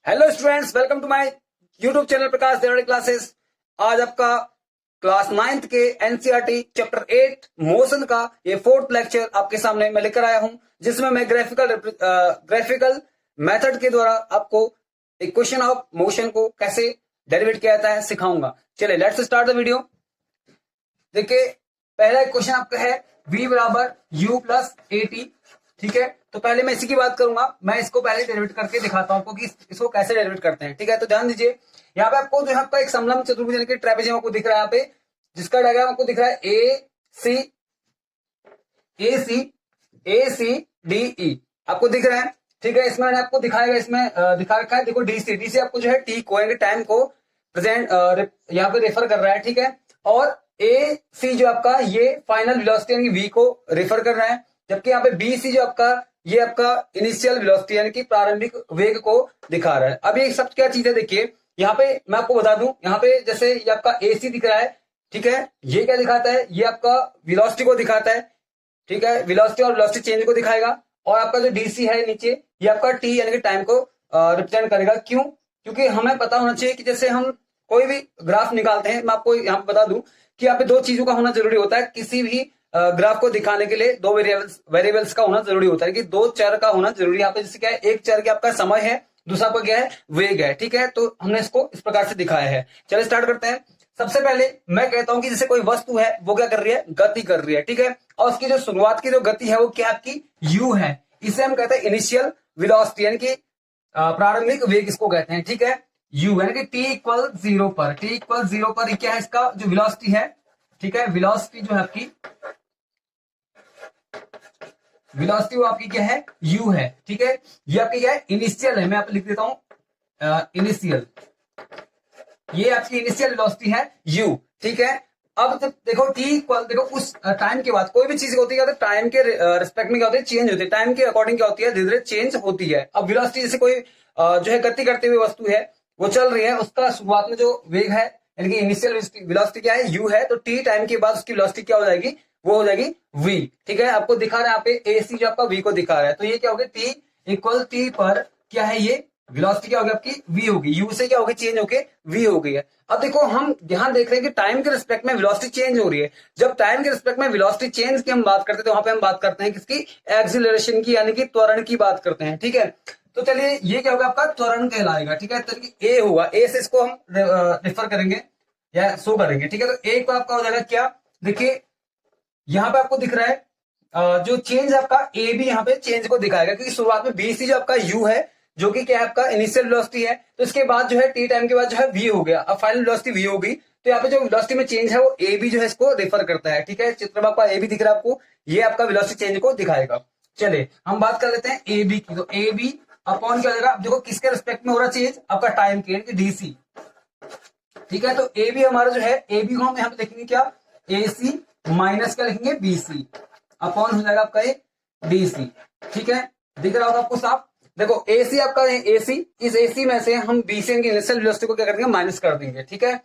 Hello students, welcome to my YouTube channel Prakash Devade classes. आज आपका class 9th के NCERT chapter 8 motion का ये 4th लेक्चर आपके सामने मैं लेकर आया हूं, जिसमें मैं ग्राफिकल मेथड के द्वारा आपको इक्वेशन ऑफ मोशन को कैसे डेरिवेट किया जाता है सिखाऊंगा। चलिए लेट्स स्टार्ट द वीडियो। देखिए, पहला क्वेश्चन आपका है v बराबर u प्लस ए टी। ठीक है, तो पहले मैं इसी की बात करूंगा। मैं इसको पहले डेरिवेट करके दिखाता हूं आपको कि इसको कैसे डेरिवेट करते हैं। ठीक है, तो ध्यान दीजिए, यहाँ पे आपको जो है आपका एक समलंब चतुर्भुज यानी कि ट्रेपेजियम आपको दिख रहा है, यहाँ पे जिसका डायग्राम आपको दिख रहा है ए सी डी ई आपको दिख रहा है। ठीक है, इसमें मैंने आपको दिखाएगा, इसमें दिखा रखा है। देखो डी सी आपको जो है टी को यानी टाइम को प्रेजेंट यहाँ पे रेफर कर रहा है। ठीक है, और ए सी जो आपका ये फाइनल वेलोसिटी यानी वी को रेफर कर रहा है, जबकि यहाँ पे बी सी जो आपका ये आपका इनिशियल वेलोसिटी यानी कि प्रारंभिक वेग को दिखा रहा है। अब ये सब क्या चीज है, देखिए यहाँ पे मैं आपको बता दूं, यहाँ पे जैसे ये आपका ए सी दिख रहा है। ठीक है, ये क्या दिखाता है, ये आपका वेलोसिटी को दिखाता है। ठीक है, वेलोसिटी और वेलोसिटी चेंज को दिखाएगा। और आपका जो डीसी है नीचे, ये आपका टी यानी कि टाइम को रिप्रेजेंट करेगा। क्यों? क्योंकि हमें पता होना चाहिए कि जैसे हम कोई भी ग्राफ निकालते हैं, मैं आपको यहाँ पे बता दूं कि यहाँ पे दो चीजों का होना जरूरी होता है। किसी भी ग्राफ को दिखाने के लिए दो वेरिएबल्स का होना जरूरी होता है, कि दो चर का होना जरूरी है। यहाँ पे जैसे क्या है, एक चर के आपका समय है, दूसरा आपका क्या है, वेग है। ठीक है, तो हमने इसको इस प्रकार से दिखाया है। चलिए स्टार्ट करते हैं। सबसे पहले मैं कहता हूं कि जैसे कोई वस्तु है वो क्या कर रही है, गति कर रही है। ठीक है, और उसकी जो शुरुआत की जो गति है वो क्या आपकी u है। इसे हम कहते हैं इनिशियल वेलोसिटी यानी कि प्रारंभिक वेग इसको कहते हैं। ठीक है, u यानी कि t इक्वल 0 पर, t इक्वल 0 पर क्या है, इसका जो वेलोसिटी है। ठीक है, वेलोसिटी जो है आपकी, वेलोसिटी वो आपकी क्या है, u है। ठीक है, ये आपकी क्या है, इनिशियल है। मैं आपको लिख देता हूं इनिशियल, ये आपकी इनिशियल वेलोसिटी है u। ठीक है, अब देखो t इक्वल, देखो उस टाइम के बाद कोई भी चीज होती है तो टाइम के रिस्पेक्ट में क्या होती है, चेंज होती है। टाइम के अकॉर्डिंग क्या होती है, धीरे धीरे चेंज होती है। अब वेलोसिटी जैसे कोई जो है गति करते हुए वस्तु है, वो चल रही है, उसका शुरुआत में जो वेग है यानी कि इनिशियल वेलोसिटी क्या है, u है। तो t टाइम के बाद उसकी वेलोसिटी क्या हो जाएगी, वो हो जाएगी v। ठीक है, आपको दिखा रहा है यहाँ पे ए सी जो आपका v को दिखा रहा है, तो ये क्या होगा, t इक्वल टी पर क्या है, ये वेलोसिटी क्या होगी आपकी, v होगी। u से क्या होगी, चेंज होके v हो गई है। अब देखो हम ध्यान देख रहे हैं कि टाइम के रिस्पेक्ट में वेलोसिटी चेंज हो रही है। जब टाइम के रिस्पेक्ट में वेलोसिटी चेंज की हम बात करते हैं, तो वहां पे हम बात करते हैं किसकी, एक्सीलरेशन की यानी कि त्वरण की बात करते हैं। ठीक है, तो चलिए ये क्या होगा, आपका त्वरण कहलाएगा। ठीक है, तो ए होगा, ए से इसको हम रेफर करेंगे या शो करेंगे। ठीक है, तो ए को आपका हो जाएगा क्या, देखिए यहाँ पे आपको दिख रहा है जो चेंज आपका ए बी यहाँ पे चेंज को दिखाएगा, क्योंकि शुरुआत में बी सी जो आपका यू है, जो कि क्या है आपका इनिशियल वेलोसिटी है। तो इसके बाद जो है टी टाइम के बाद जो है वी हो गया, अब फाइनल वेलोसिटी वी होगी। तो यहाँ पे जो वेलोसिटी में चेंज है वो ए बी जो है इसको रेफर करता है। ठीक है, चित्र में आपका ए बी दिख रहा है आपको, ये आपका वेलोसिटी चेंज को दिखाएगा। चलिए हम बात कर लेते हैं ए बी की। तो ए बी अपॉन क्या हो जाएगा, देखो किसके रिस्पेक्ट में हो रहा चेंज, आपका टाइम के यानी कि डीसी। ठीक है, तो ए बी हमारा जो है, ए बी को हम यहाँ पे लिखेंगे क्या, ए सी माइनस क्या लिखेंगे, बी सी अपॉन हो जाएगा आपका डी सी। ठीक है, दिख रहा होगा आपको साफ। देखो ए सी आपका ए सी, इस ए सी में से हम बी सी की इनिशियल वेलोसिटी को क्या कर देंगे, माइनस कर देंगे। ठीक है,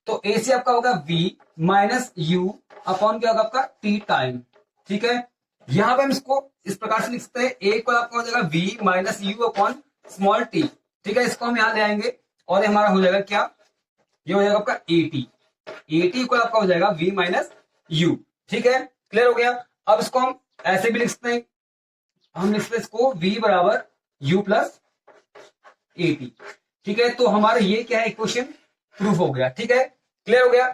तो ए सी आपका होगा v माइनस यू अपॉन क्या होगा आपका टी टाइम। ठीक है, यहां पे हम इसको इस प्रकार से लिख सकते हैं, ए को आपका हो जाएगा v minus you upon small T. ठीक है, इसको हम यहां ले आएंगे और हमारा हो जाएगा क्या, ये हो जाएगा आपका ए टी को आपका हो जाएगा v माइनस यू। ठीक है, क्लियर हो गया। अब इसको हम ऐसे भी लिख सकते हैं, हम लिख सकते हैं इसको v बराबर u प्लस ए टी। ठीक है, तो हमारा ये क्या है, इक्वेशन प्रूफ हो गया। ठीक है, क्लियर हो गया।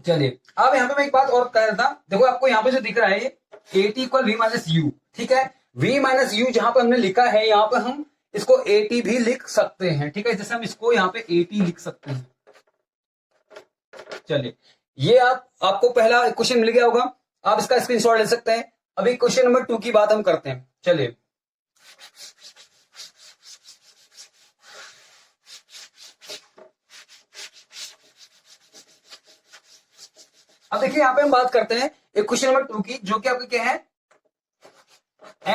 चलिए अब यहाँ पे मैं एक बात और कह रहा था, देखो आपको यहाँ पे जो दिख रहा है a t equal v minus u. ठीक है, v माइनस यू जहां पे हमने लिखा है, यहाँ पे हम इसको ए टी भी लिख सकते हैं। ठीक है, जैसे हम इसको यहाँ पे ए टी लिख सकते हैं। चलिए ये आपको पहला क्वेश्चन मिल गया होगा, आप इसका स्क्रीनशॉट ले सकते हैं। अभी क्वेश्चन नंबर 2 की बात हम करते हैं। चलिए अब देखिए यहाँ पे हम बात करते हैं एक क्वेश्चन नंबर 2 की, जो कि आपका क्या है,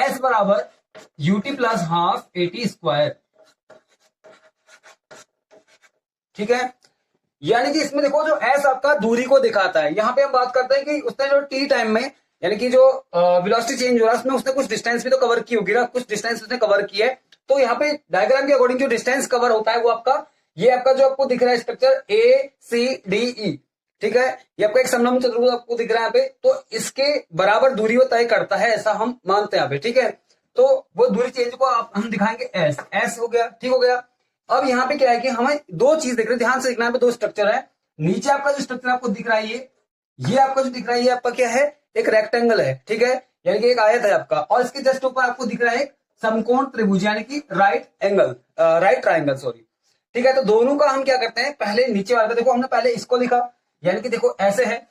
s बराबर ut plus half A T square. ठीक है, यानी कि इसमें देखो जो s आपका दूरी को दिखाता है। यहाँ पे हम बात करते हैं कि उसने जो t टाइम में यानी कि जो वेलोसिटी चेंज हो रहा है उसमें उसने कुछ डिस्टेंस भी तो कवर की होगी ना, कुछ डिस्टेंस उसने कवर की है। तो यहाँ पे डायग्राम के अकॉर्डिंग जो डिस्टेंस कवर होता है वो आपका, ये आपका जो आपको दिख रहा है स्ट्रक्चर ACDE, ठीक है, ये आपका एक समलंब चतुर्भुज आपको दिख रहा है यहाँ पे, तो इसके बराबर दूरी वो तय करता है, ऐसा हम मानते हैं यहाँ पे, ठीक है। तो वो दूरी चेंज को हम दिखाएंगे एस हो गया, ठीक हो गया। अब यहाँ पे क्या है कि हमें दो चीज देख रहे हैं, ध्यान से देखना है, दो स्ट्रक्चर है। नीचे आपका जो स्ट्रक्चर आपको दिख रहा है ये आपका जो दिख रहा है ये आपका क्या है, एक रेक्टेंगल है, ठीक है, यानी कि एक आयत है आपका, और इसके जस्ट ऊपर आपको दिख रहा है एक समकोण त्रिभुज यानी कि राइट ट्राइंगल, सॉरी, ठीक है। तो दोनों का हम क्या करते हैं, पहले नीचे वाला, देखो हमने पहले इसको लिखा, यानी कि देखो ऐसे है,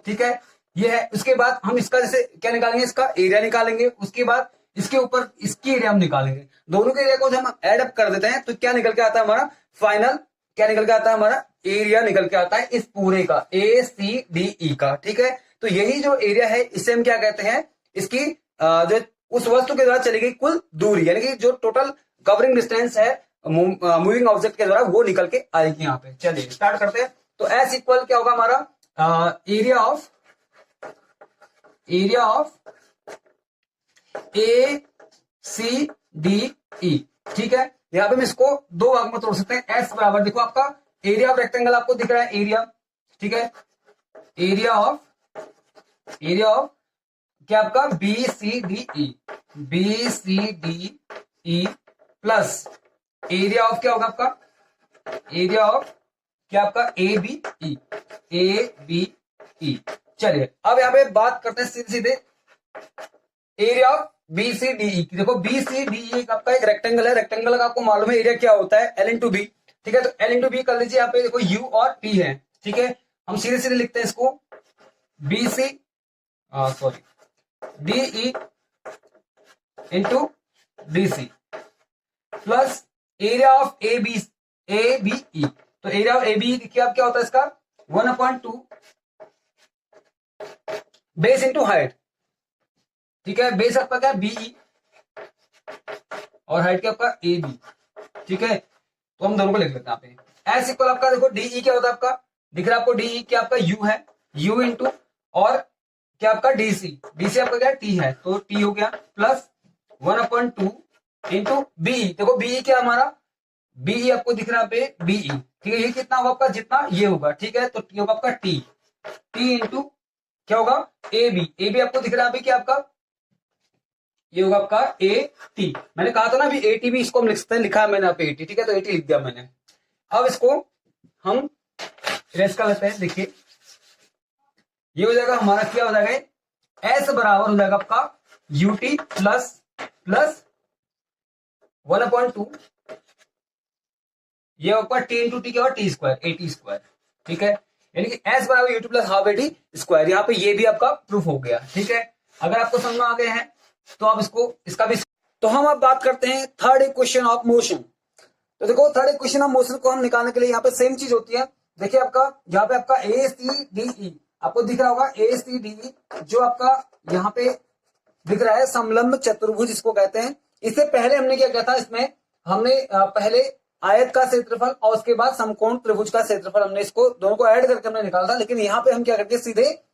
ठीक है, ये है। उसके बाद हम इसका जैसे क्या निकालेंगे, इसका एरिया निकालेंगे, उसके बाद इसके ऊपर इसकी एरिया हम निकालेंगे, दोनों के एरिया को जब हम एड अप कर देते हैं तो क्या निकल के आता है हमारा फाइनल, क्या निकल के आता है हमारा एरिया निकल के आता है इस पूरे का ACDE का, ठीक है। तो यही जो एरिया है इसे हम क्या कहते हैं, इसकी जो उस वस्तु के द्वारा चली गई कुल दूरी, यानी कि जो टोटल कवरिंग डिस्टेंस है मूविंग ऑब्जेक्ट के द्वारा, वो निकल के आएगी यहाँ पे। चलिए स्टार्ट करते हैं। तो एस इक्वल क्या होगा हमारा, एरिया ऑफ ACDE, ठीक है। यहाँ पे हम इसको दो भाग में तोड़ सकते हैं। एस बराबर देखो आपका एरिया ऑफ रेक्टेंगल आपको दिख रहा है, एरिया, ठीक है, एरिया ऑफ क्या आपका BCDE प्लस एरिया ऑफ क्या होगा आपका, एरिया ऑफ क्या आपका ABE। चलिए अब यहाँ पे बात करते हैं सीधे एरिया ऑफ BCDE की। देखो BCDE आपका एक रेक्टेंगल है, रेक्टेंगल का आपको मालूम है एरिया क्या होता है, L/B, ठीक है। तो L/B कर लीजिए, यहाँ पे देखो U और P है, ठीक है। हम सीधे लिखते हैं इसको DE into DC plus area of ABE। तो एरिया ऑफ ABE देखिए आप क्या होता है इसका 1/2 बेस इंटू हाइट, ठीक है। बेस आपका क्या है BE और हाइट क्या आपका AB, ठीक है। तो हम दोनों को लिख लेते हैं यहाँ पे। एस इक्वल आपका देखो DE क्या होता है आपका, दिख रहा है आपको DE क्या आपका U है, U इंटू और क्या आपका DC आपका क्या T है, तो T हो गया प्लस 1/2 इंटू BE। देखो BE क्या हमारा, BE आपको दिख रहा है पे BE, ठीक है। ये कितना होगा आपका, जितना ये होगा, ठीक है। तो T होगा आपका T इंटू क्या होगा AB आपको दिख रहा है क्या आपका, ये होगा आपका AT। मैंने कहा था ना अभी AT भी इसको हम लिख सकते हैं, लिखा है मैंने यहाँ पे AT, ठीक है। तो AT लिख दिया मैंने। अब इसको हम इरेज कर लेते हैं। देखिए ये हो जाएगा हमारा क्या हो जाएगा, S बराबर हो जाएगा आपका UT प्लस 1/2 ये आपका T इंटू T क्या होगा T स्क्वायर AT स्क्वायर, ठीक है। यानी कि S बराबर UT plus half AT square. यहाँ पे ये भी आपका प्रूफ हो गया, ठीक है। अगर आपको समझ में आ गए हैं तो आप इसका भी। तो हम अब बात करते हैं थर्ड इक्वेशन ऑफ मोशन। तो देखो थर्ड इक्वेशन ऑफ मोशन को हम निकालने के लिए यहाँ पे सेम चीज होती है। देखिए आपका यहाँ पे आपका ACDE आपको दिख रहा होगा, ACDE जो आपका यहाँ पे दिख रहा है समलंब चतुर्भुज इसको कहते हैं। इससे पहले हमने क्या किया था, इसमें हमने पहले आयत का क्षेत्रफल और उसके बाद समकोण त्रिभुज का क्षेत्रफल, हमने इसको दोनों को ऐड करके हमने निकाला था। लेकिन यहाँ पे हम क्या करके सीधे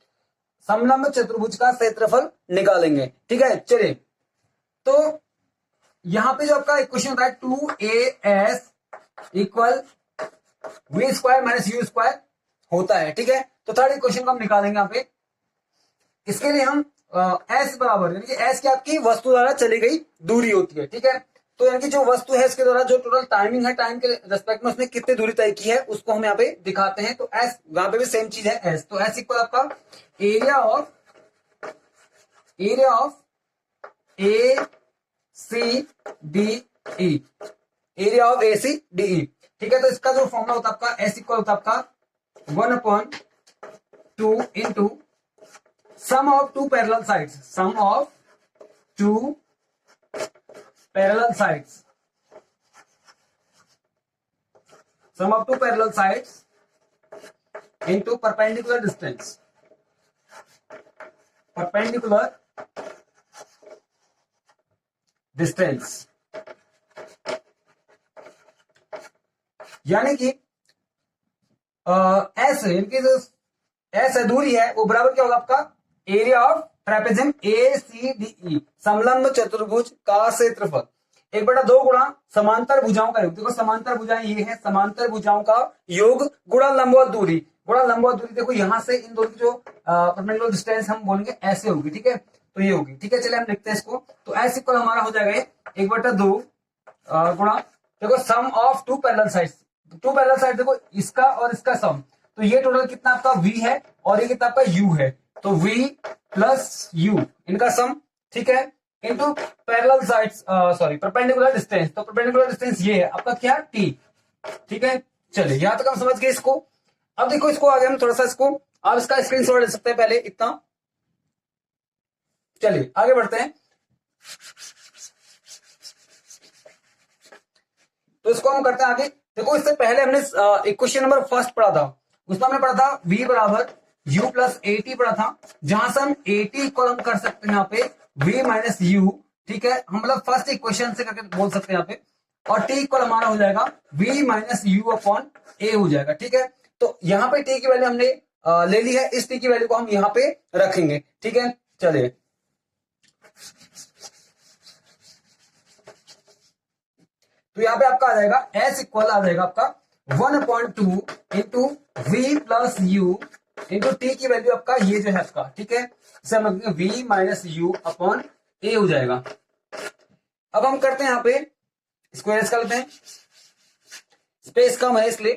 समलंब चतुर्भुज का क्षेत्रफल निकालेंगे, ठीक है। चलिए तो यहां पे जो आपका इक्वेशन होता है 2AS equal V square minus U square होता है, ठीक है। तो थर्ड इक्वेशन को हम निकालेंगे यहाँ पे। इसके लिए हम S बराबर, यानी कि S की आपकी वस्तु द्वारा चली गई दूरी होती है, ठीक है। तो यानी कि जो वस्तु है इसके द्वारा जो टोटल टाइमिंग है, टाइम के रेस्पेक्ट में उसने कितनी दूरी तय की है उसको हम यहाँ पे दिखाते हैं। तो S वहां पे भी सेम चीज है S। तो S इक्वल आपका area of ACDE, area of ACDE, ठीक है। तो इसका जो फॉर्मूला होता है आपका S इक्वल होता है आपका 1/2 into sum of two parallel sides, sum of two parallel sides, sum of two parallel sides into perpendicular distance, perpendicular distance. यानी कि एस है दूरी है वो बराबर क्या होगा आपका एरिया ऑफ ट्रेपेजियम ACDE समलंब चतुर्भुज का क्षेत्रफल। 1/2 गुणा समांतर भुजाओं का योग। देखो समांतर भुजाएं ये है, समांतर भुजाओं का योग गुणा लंबवत दूरी। गुणा लंबवत दूरी देखो यहां से इन दोनों की जो परपेंडिकुलर डिस्टेंस हम बोलेंगे ऐसे होगी, ठीक है, तो ये होगी, ठीक है। चलिए हम लिखते हैं इसको, तो एस इक्वल हमारा हो जाएगा 1/2 गुणा, देखो sum of two parallel sides. Two parallel side देखो इसका और इसका सम, तो ये टोटल कितना आपका v है और ये कितना आपका u है, तो v प्लस u इनका सम, ठीक है, into parallel sides, sorry perpendicular distance, तो परपेंडिकुलर डिस्टेंस ये है आपका क्या t, ठीक है। चलिए यहां तक हम समझ गए इसको। अब देखो इसको आगे हम थोड़ा सा इसको, आप इसका स्क्रीनशॉट ले सकते हैं पहले इतना। चलिए आगे बढ़ते हैं, तो इसको हम करते हैं आगे। देखो इससे पहले हमने एक क्वेश्चन नंबर फर्स्ट पढ़ा था, उसमें हमने पढ़ा था v बराबर u प्लस at पढ़ा था, जहां से हम at इक्वल हम कर सकते हैं यहाँ पे v माइनस u, ठीक है, हम मतलब फर्स्ट इक्वेशन से करके बोल सकते हैं यहाँ पे, और t इक्वल हमारा हो जाएगा v minus u upon a हो जाएगा, ठीक है। तो यहाँ पे t की वैल्यू हमने ले ली है, इस t की वैल्यू को हम यहाँ पे रखेंगे, ठीक है। चलिए तो यहाँ पे आपका आ जाएगा s इक्वल आ जाएगा आपका 1/2 into v plus u into t की वैल्यू आपका ये जो है आपका, ठीक है, इसे हम रखेंगे v माइनस यू अपॉन ए हो जाएगा। अब हम करते हैं यहाँ पे इसको एस कर लेते हैं, स्पेस कम है इसलिए,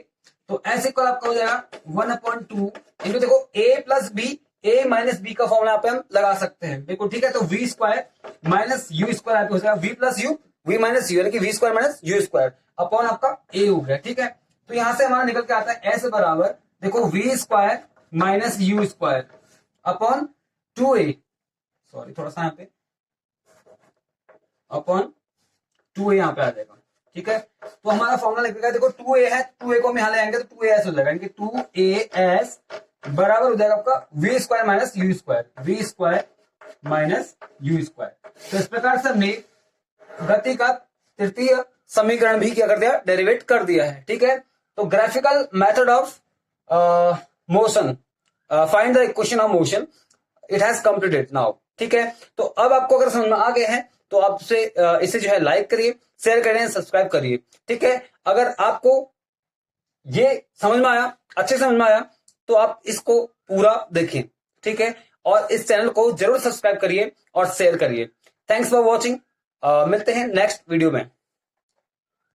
तो s इक्वल आपका हो जाएगा 1/2 इंटू देखो a plus b, a minus b का फॉर्मूला यहाँ पे हम लगा सकते हैं, देखो, ठीक है, तो v square minus you square हो जाएगा v plus you, v minus you यानी कि v square minus you square upon आपका a हो गया, ठीक है। तो यहां से हमारा निकल के आता है s बराबर देखो v square minus you square upon 2a, sorry थोड़ा सा यहाँ पे अपॉन 2a यहाँ पे आ जाएगा, ठीक है। तो हमारा फॉर्मूला लिखेगा, देखो 2a है, 2a को हम यहाँ ले आएंगे तो 2as हो जाएगा, यानी कि 2as बराबर हो जाएगा आपका v square minus you square, v square minus you square. तो इस प्रकार से हमने गति का तृतीय समीकरण भी क्या कर दिया, डेरिवेट कर दिया है, ठीक है। तो graphical method of motion, find the equation of motion, it has completed now, ठीक है। तो अब आपको अगर समझ में आ गया है तो आपसे इसे जो है लाइक करिए, शेयर करिए, सब्सक्राइब करिए, ठीक है। अगर आपको ये समझ में आया, अच्छे समझ में आया, तो आप इसको पूरा देखिए, ठीक है, और इस चैनल को जरूर सब्सक्राइब करिए और शेयर करिए। थैंक्स फॉर वॉचिंग, मिलते हैं नेक्स्ट वीडियो में।